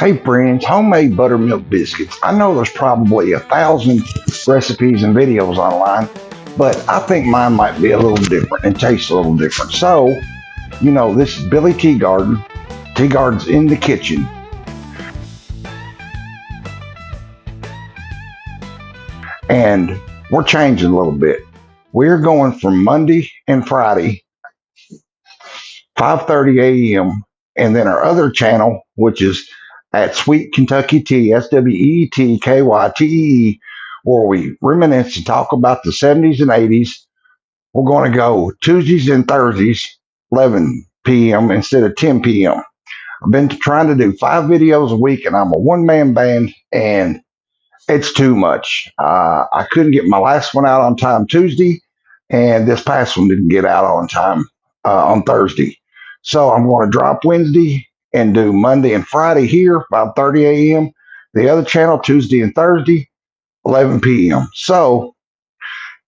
Hey friends, homemade buttermilk biscuits. I know there's probably 1,000 recipes and videos online, but I think mine might be a little different and taste a little different. So, this is Billy Tea Garden. Tea Garden's in the kitchen. And we're changing a little bit. We're going from Monday and Friday, 5:30 a.m. And then our other channel, which is at Sweet Kentucky Tea, SWEETKYTEE, where we reminisce and talk about the 70s and 80s. We're going to go Tuesdays and Thursdays, 11 p.m. instead of 10 p.m. I've been trying to do 5 videos a week, and I'm a one-man band, and it's too much. I couldn't get my last one out on time Tuesday, and this past one didn't get out on time on Thursday. So I'm going to drop Wednesday and do Monday and Friday here, 5:30 a.m. The other channel, Tuesday and Thursday, 11 p.m. So,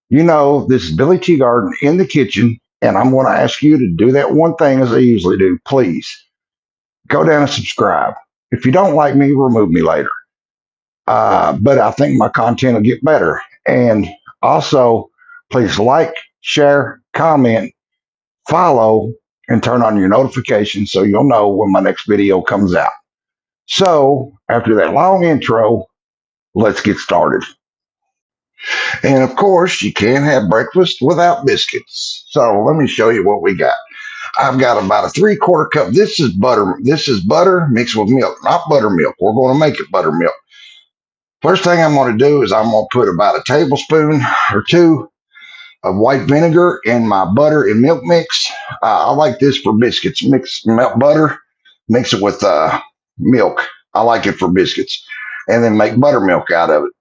this is Billy Tea Garden in the kitchen, and I'm going to ask you to do that one thing as I usually do. Please, go down and subscribe. If you don't like me, remove me later. But I think my content will get better. And also, please like, share, comment, follow, and turn on your notifications so you'll know when my next video comes out. So, after that long intro, let's get started. And of course, you can't have breakfast without biscuits. So, let me show you what we got. I've got about a 3/4 cup. This is butter. This is butter mixed with milk, not buttermilk. We're going to make it buttermilk. First thing I'm going to do is I'm going to put about a tablespoon or 2 of white vinegar in my butter and milk mix. I like this for biscuits. Mix butter, mix it with milk. I like it for biscuits. And then make buttermilk out of it.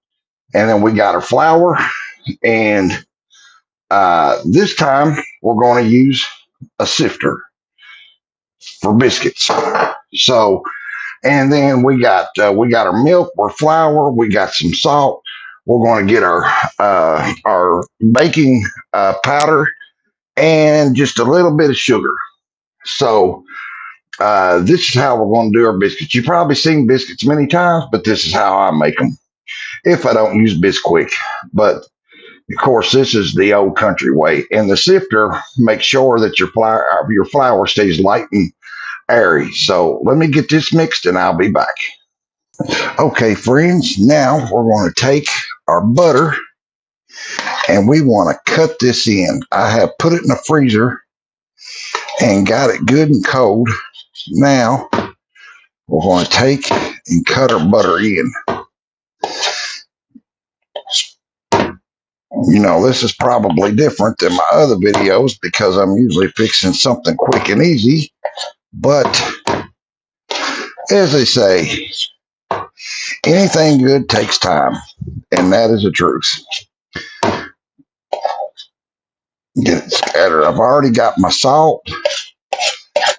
And then we got our flour. And this time we're going to use a sifter for biscuits. So, and then we got our milk, our flour, we got some salt. We're going to get our baking powder and just a little bit of sugar. So this is how we're going to do our biscuits. You've probably seen biscuits many times, but this is how I make them. If I don't use Bisquick, but of course this is the old country way. And the sifter makes sure that your flour stays light and airy. So let me get this mixed, and I'll be back. Okay, friends, now we're going to take our butter and we want to cut this in. I have put it in the freezer and got it good and cold. Now we're going to take and cut our butter in. This is probably different than my other videos because I'm usually fixing something quick and easy. But as they say, anything good takes time, and that is the truth. Get it scattered. I've already got my salt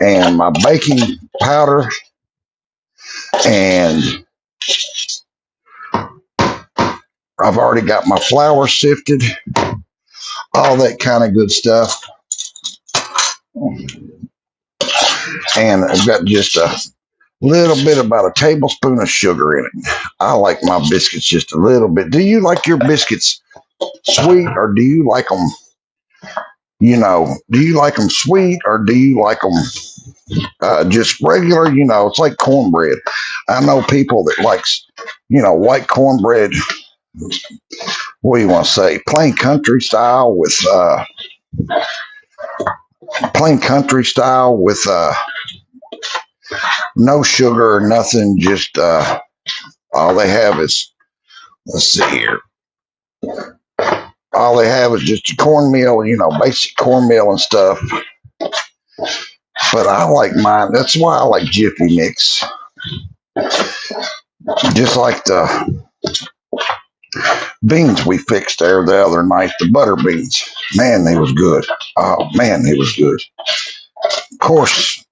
and my baking powder, and I've already got my flour sifted, all that kind of good stuff. And I've got just a little bit, about a tablespoon of sugar in it. I like my biscuits just a little bit. Do you like your biscuits sweet, or do you like them, do you like them sweet, or do you like them just regular? It's like cornbread. I know people that likes, white cornbread. What do you want to say? Plain country style with no sugar or nothing. Just all they have is, let's see here. All they have is just cornmeal, basic cornmeal and stuff. But I like mine. That's why I like Jiffy Mix. Just like the beans we fixed there the other night, the butter beans. Man, they was good. Oh, man, they was good. Of course,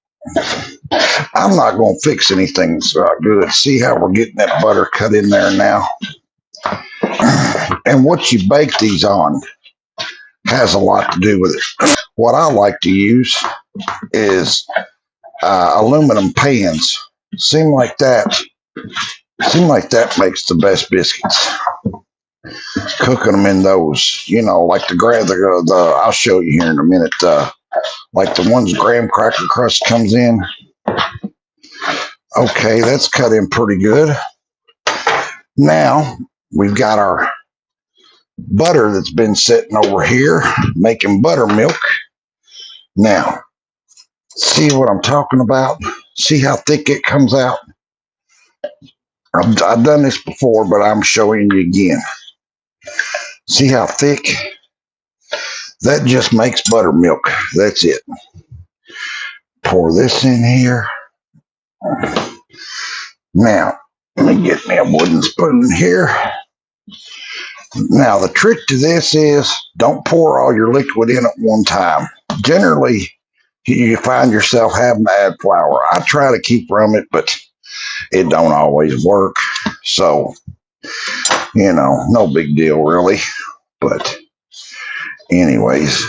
I'm not going to fix anything so good. See how we're getting that butter cut in there now? And what you bake these on has a lot to do with it. What I like to use is aluminum pans. Seem like that Seems like that makes the best biscuits. Cooking them in those, like I'll show you here in a minute, like the ones graham cracker crust comes in. Okay, that's cut in pretty good. Now, we've got our butter that's been sitting over here making buttermilk. Now, see what I'm talking about? See how thick it comes out? I've done this before, but I'm showing you again. See how thick? That just makes buttermilk. That's it. Pour this in here. Now, let me get me a wooden spoon here. Now, the trick to this is don't pour all your liquid in at one time. Generally, you find yourself having to add flour. I try to keep from it, but it don't always work. So, no big deal really. But anyways,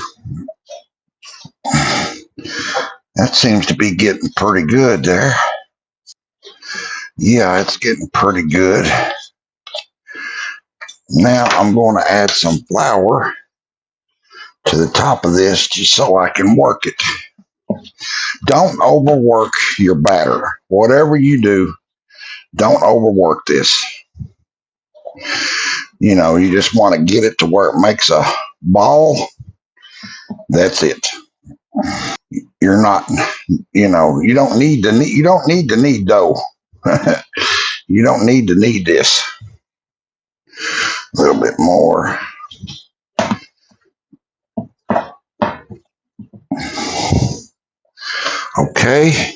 that seems to be getting pretty good there. Yeah, it's getting pretty good. Now I'm going to add some flour to the top of this just so I can work it. Don't overwork your batter. Whatever you do, don't overwork this. You just want to get it to where it makes a ball. That's it. You're not, you don't need to knead dough. You don't need to knead this. A little bit more. Okay.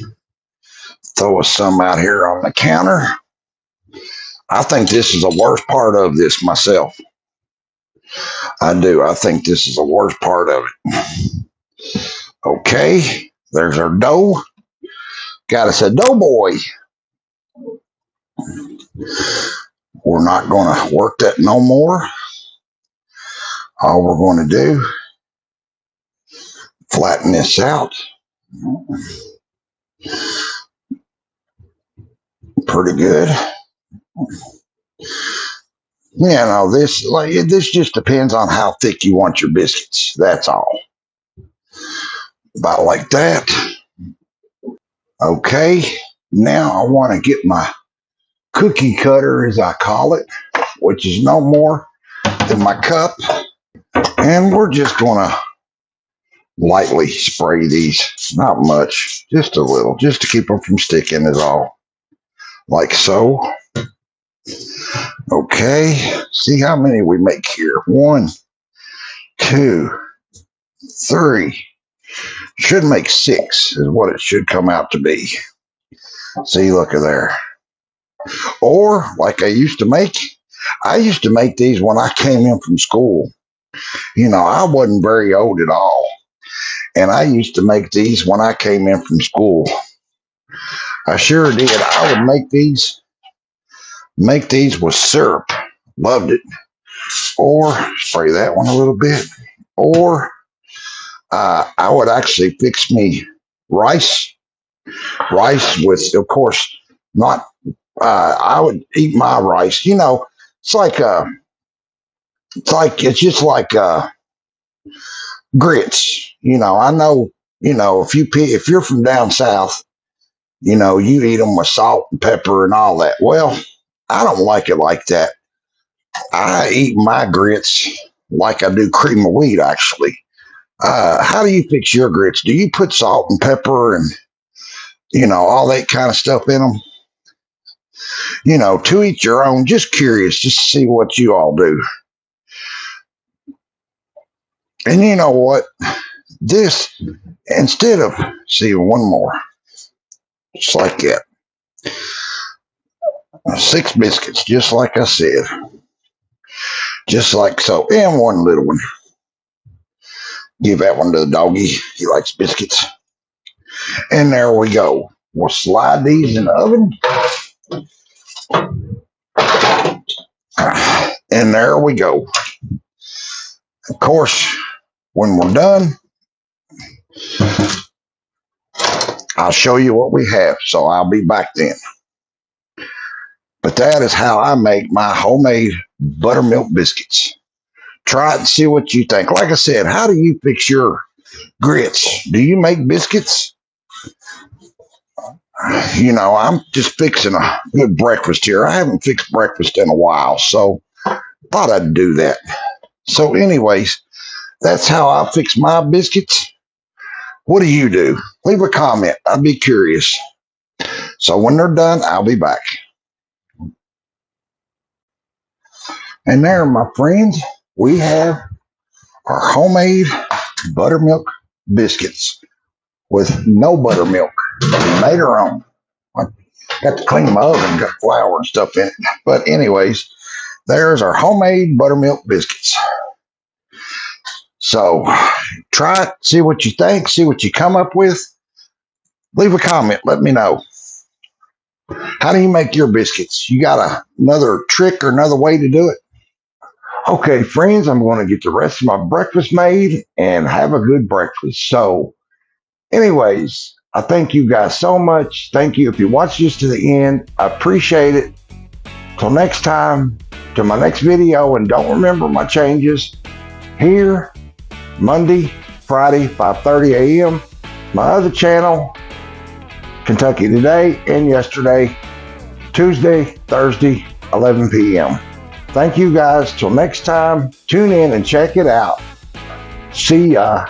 Throw us some out here on the counter. I think this is the worst part of this myself. I do. I think this is the worst part of it. Okay. There's our dough. Got us a doughboy. We're not going to work that no more. All we're going to do, flatten this out. Pretty good. This just depends on how thick you want your biscuits. That's all. About like that. Okay. Now I want to get my cookie cutter, as I call it, which is no more than my cup. And we're just going to lightly spray these. Not much, just a little, just to keep them from sticking is all. Like so. Okay, see how many we make here. 1, 2, 3. Should make 6 is what it should come out to be. See, look at there. Or like I used to make these when I came in from school. I wasn't very old at all. And I used to make these when I came in from school. I sure did. I would make these with syrup. Loved it. Or spray that one a little bit. Or I would actually fix me rice with, of course, not. I would eat my rice. It's just like grits. I know. If you're from down south, you eat them with salt and pepper and all that. Well, I don't like it like that. I eat my grits like I do cream of wheat, actually. How do you fix your grits? Do you put salt and pepper and, all that kind of stuff in them? To each your own. Just curious, just to see what you all do. And you know what? This, instead of, see, one more. Just like that. 6 biscuits, just like I said. Just like so. And one little one. Give that one to the doggy. He likes biscuits. And there we go. We'll slide these in the oven. And there we go. Of course, when we're done, I'll show you what we have. So I'll be back then. But that is how I make my homemade buttermilk biscuits. Try it and see what you think. Like I said, how do you fix your grits? Do you make biscuits? You know, I'm just fixing a good breakfast here. I haven't fixed breakfast in a while, so thought I'd do that. So anyways, that's how I fix my biscuits. What do you do? Leave a comment. I'd be curious. So when they're done, I'll be back. And there, my friends, we have our homemade buttermilk biscuits with no buttermilk. We made our own. I got to clean my oven, got flour and stuff in it. But anyways, there's our homemade buttermilk biscuits. So try it, see what you think, see what you come up with. Leave a comment, let me know. How do you make your biscuits? You got another trick or another way to do it? Okay, friends, I'm going to get the rest of my breakfast made and have a good breakfast. So, anyways, I thank you guys so much. Thank you if you watched this to the end. I appreciate it. Till next time, to my next video, and don't remember my changes. Here, Monday, Friday, 5:30 a.m. My other channel, Kentucky Today, and yesterday, Tuesday, Thursday, 11 p.m. Thank you guys. Till next time, tune in and check it out. See ya.